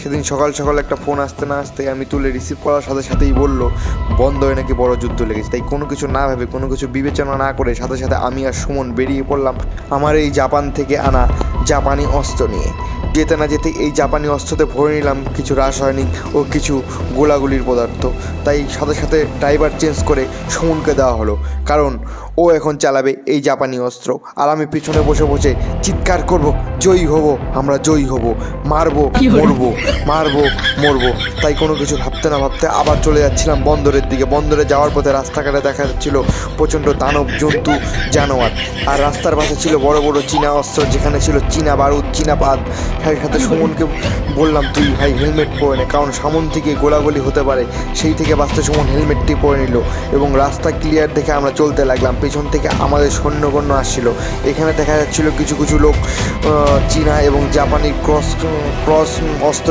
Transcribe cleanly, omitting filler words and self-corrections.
সেদিন সকাল সকাল একটা ফোন আসতে না আসতে আমি তুলে রিসিভ করার সাথে সাথেই বলল বন্দরে নাকি বড় যুদ্ধ লেগেছে। তাই কোনো কিছু না ভেবে, কোনো কিছু বিবেচনা না করে সাথে সাথে আমি আর সুমন বেরিয়ে পড়লাম আমার এই জাপান থেকে আনা জাপানি অস্ত্র নিয়ে। যেতে না যেতে এই জাপানি অস্ত্রতে ভরে নিলাম কিছু রাসায়নিক ও কিছু গোলাগুলির পদার্থ। তাই সাথে সাথে ড্রাইভার চেঞ্জ করে সুমনকে দেওয়া হলো, কারণ ও এখন চালাবে এই জাপানি অস্ত্র আর আমি পিছনে বসে বসে চিৎকার করব, জয়ী হব, আমরা জয়ী হব, মারবো মরবো, মারবো মরবো। তাই কোনো কিছু ভাবতে না ভাবতে আবার চলে যাচ্ছিলাম বন্দরের দিকে। বন্দরে যাওয়ার পথে রাস্তাঘাটে দেখা যাচ্ছিল প্রচণ্ড দানব জন্তু জানোয়ার, আর রাস্তার পাশে ছিল বড় বড় চীনা অস্ত্র, যেখানে ছিল চীনা বারুদ, চীনা পাত। সাথে সুমনকে বললাম তুই ভাই হেলমেট পরে নে, কারণ সামন থেকে গোলাগুলি হতে পারে, সেই থেকে বাঁচতে সুমন হেলমেটটি পরে নিল এবং রাস্তা ক্লিয়ার দেখে আমরা চলতে লাগলাম। পেছন থেকে আমাদের সৈন্যগণ্য আসছিল। এখানে দেখা যাচ্ছিল কিছু কিছু লোক চীনা এবং জাপানি ক্রস অস্ত্র